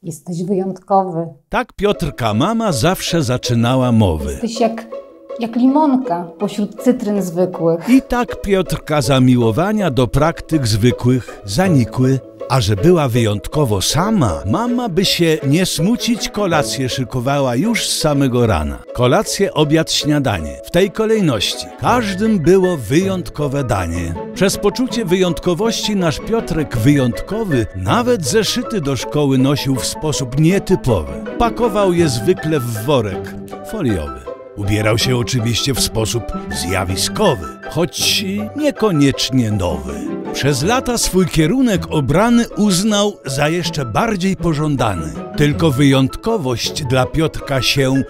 Jesteś wyjątkowy. Tak Piotrka mama zawsze zaczynała mowy. Jesteś jak limonka pośród cytryn zwykłych. I tak Piotrka zamiłowania do praktyk zwykłych zanikły. A że była wyjątkowo sama, mama, by się nie smucić, kolację szykowała już z samego rana. Kolację, obiad, śniadanie. W tej kolejności. Każdym było wyjątkowe danie. Przez poczucie wyjątkowości nasz Piotrek wyjątkowy nawet zeszyty do szkoły nosił w sposób nietypowy. Pakował je zwykle w worek foliowy. Ubierał się oczywiście w sposób zjawiskowy, choć niekoniecznie nowy. Przez lata swój kierunek obrany uznał za jeszcze bardziej pożądany. Tylko wyjątkowość dla Piotrka się...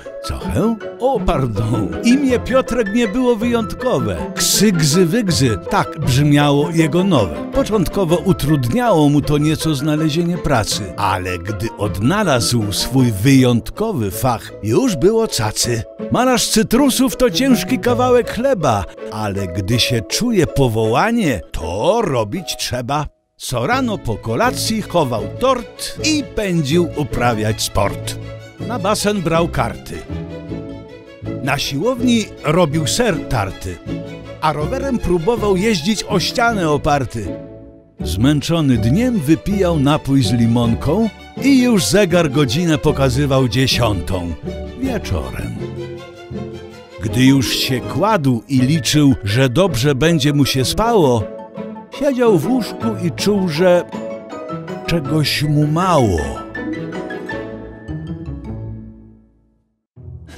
Imię Piotrek nie było wyjątkowe. Ksygzy-wygzy, tak brzmiało jego nowe. Początkowo utrudniało mu to nieco znalezienie pracy, ale gdy odnalazł swój wyjątkowy fach, już było cacy. Malarz cytrusów to ciężki kawałek chleba, ale gdy się czuje powołanie, to robić trzeba. Co rano po kolacji chował tort i pędził uprawiać sport. Na basen brał karty. Na siłowni robił ser tarty, a rowerem próbował jeździć o ścianę oparty. Zmęczony dniem wypijał napój z limonką i już zegar godzinę pokazywał 10 wieczorem. Gdy już się kładł i liczył, że dobrze będzie mu się spało, siedział w łóżku i czuł, że czegoś mu mało.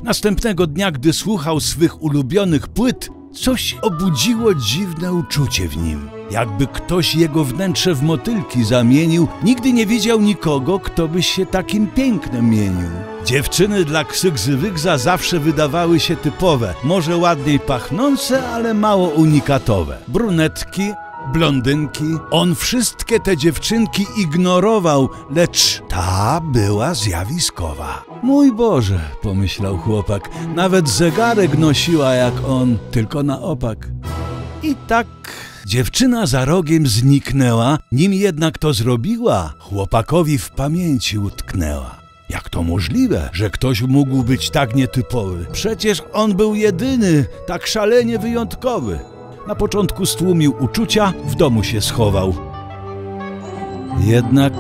Następnego dnia, gdy słuchał swych ulubionych płyt, coś obudziło dziwne uczucie w nim. Jakby ktoś jego wnętrze w motylki zamienił, nigdy nie widział nikogo, kto by się takim pięknem mienił. Dziewczyny dla Ksygzy-wygza zawsze wydawały się typowe, może ładniej pachnące, ale mało unikatowe. Brunetki, blondynki, on wszystkie te dziewczynki ignorował, lecz ta była zjawiskowa. Mój Boże, pomyślał chłopak, nawet zegarek nosiła jak on, tylko na opak. I tak dziewczyna za rogiem zniknęła, nim jednak to zrobiła, chłopakowi w pamięci utknęła. Jak to możliwe, że ktoś mógł być tak nietypowy? Przecież on był jedyny, tak szalenie wyjątkowy. Na początku stłumił uczucia, w domu się schował. Jednak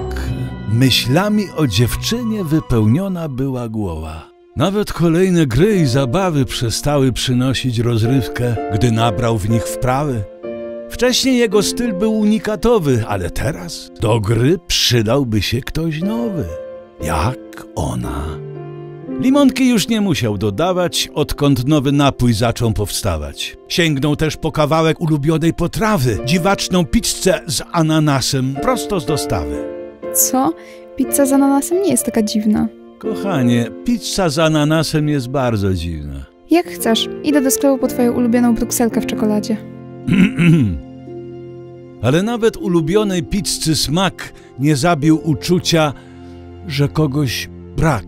myślami o dziewczynie wypełniona była głowa. Nawet kolejne gry i zabawy przestały przynosić rozrywkę, gdy nabrał w nich wprawy. Wcześniej jego styl był unikatowy, ale teraz do gry przydałby się ktoś nowy. Jak ona. Limonki już nie musiał dodawać, odkąd nowy napój zaczął powstawać. Sięgnął też po kawałek ulubionej potrawy, dziwaczną pizzę z ananasem, prosto z dostawy. Co? Pizza z ananasem nie jest taka dziwna. Kochanie, pizza z ananasem jest bardzo dziwna. Jak chcesz, idę do sklepu po twoją ulubioną brukselkę w czekoladzie. Ale nawet ulubionej pizzy smak nie zabił uczucia, że kogoś brak.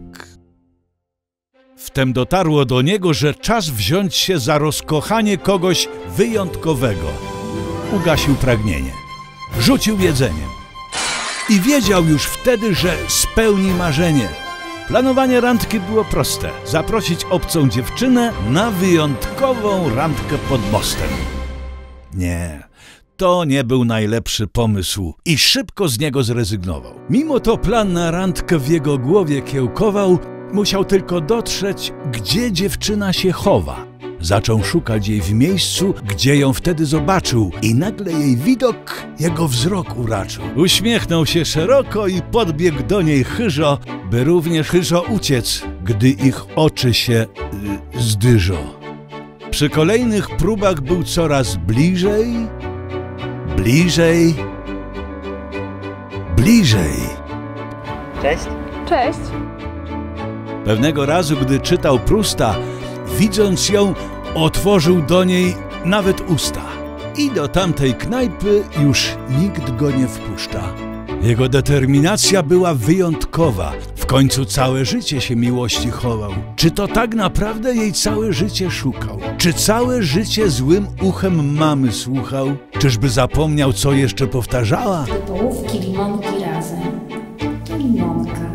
Wtem dotarło do niego, że czas wziąć się za rozkochanie kogoś wyjątkowego. Ugasił pragnienie. Rzucił jedzeniem. I wiedział już wtedy, że spełni marzenie. Planowanie randki było proste. Zaprosić obcą dziewczynę na wyjątkową randkę pod mostem. Nie, to nie był najlepszy pomysł i szybko z niego zrezygnował. Mimo to plan na randkę w jego głowie kiełkował, musiał tylko dotrzeć, gdzie dziewczyna się chowa. Zaczął szukać jej w miejscu, gdzie ją wtedy zobaczył i nagle jej widok jego wzrok uraczył. Uśmiechnął się szeroko i podbiegł do niej chyżo, by również chyżo uciec, gdy ich oczy się zdyżą. Przy kolejnych próbach był coraz bliżej, bliżej, bliżej. Cześć. Cześć. Pewnego razu, gdy czytał Prusta, widząc ją, otworzył do niej nawet usta. I do tamtej knajpy już nikt go nie wpuszcza. Jego determinacja była wyjątkowa. W końcu całe życie się miłości chował. Czy to tak naprawdę jej całe życie szukał? Czy całe życie złym uchem mamy słuchał? Czyżby zapomniał, co jeszcze powtarzała? Do połówki limonki razem. To limonka,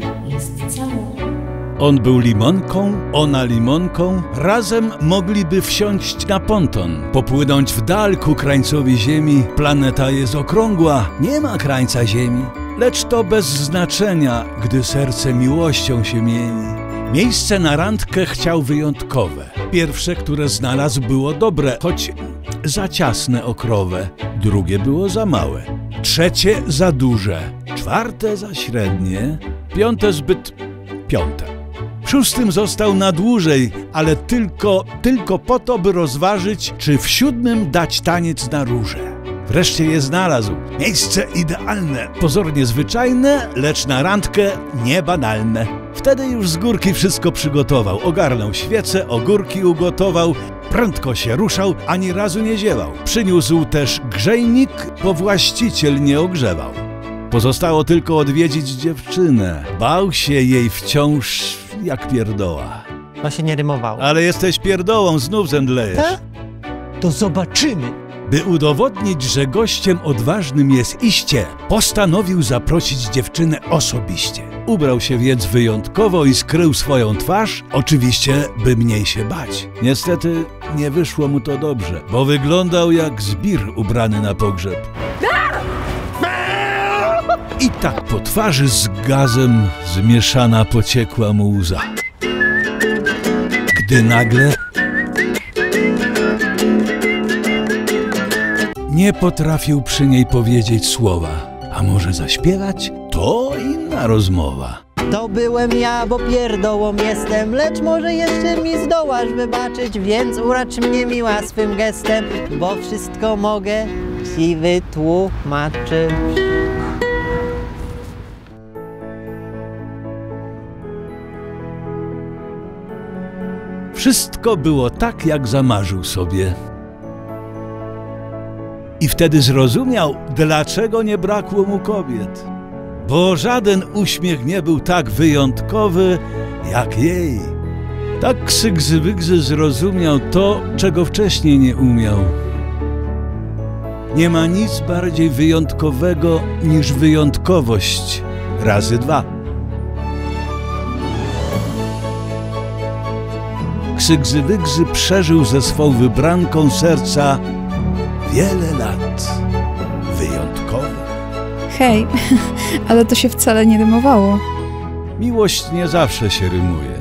On był limonką, ona limonką, razem mogliby wsiąść na ponton, popłynąć w dal ku krańcowi ziemi. Planeta jest okrągła, nie ma krańca ziemi. Lecz to bez znaczenia, gdy serce miłością się mieni. Miejsce na randkę chciał wyjątkowe. Pierwsze, które znalazł, było dobre, choć za ciasne okrowe. Drugie było za małe. Trzecie za duże. Czwarte za średnie. Piąte zbyt piąte. Szóstym został na dłużej, ale tylko po to, by rozważyć, czy w siódmym dać taniec na róże. Wreszcie je znalazł. Miejsce idealne, pozornie zwyczajne, lecz na randkę niebanalne. Wtedy już z górki wszystko przygotował. Ogarnął świece, ogórki ugotował, prędko się ruszał, ani razu nie ziewał. Przyniósł też grzejnik, bo właściciel nie ogrzewał. Pozostało tylko odwiedzić dziewczynę. Bał się jej wciąż jak pierdoła. No się nie rymowało. Ale jesteś pierdołą, znów zemdlejesz. To zobaczymy. By udowodnić, że gościem odważnym jest iście, postanowił zaprosić dziewczynę osobiście. Ubrał się więc wyjątkowo i skrył swoją twarz, oczywiście, by mniej się bać. Niestety nie wyszło mu to dobrze, bo wyglądał jak zbir ubrany na pogrzeb. I tak po twarzy z gazem zmieszana pociekła mu łza. Gdy nagle nie potrafił przy niej powiedzieć słowa. A może zaśpiewać? To inna rozmowa. To byłem ja, bo pierdołą jestem, lecz może jeszcze mi zdołasz wybaczyć, więc uracz mnie miła swym gestem, bo wszystko mogę ci wytłumaczyć. Wszystko było tak, jak zamarzył sobie. I wtedy zrozumiał, dlaczego nie brakło mu kobiet. Bo żaden uśmiech nie był tak wyjątkowy jak jej. Tak Ksygzy-Wygzy zrozumiał to, czego wcześniej nie umiał. Nie ma nic bardziej wyjątkowego niż wyjątkowość razy dwa. Ksygzy-Wygzy przeżył ze swą wybranką serca wiele lat wyjątkowych. Hej, ale to się wcale nie rymowało. Miłość nie zawsze się rymuje.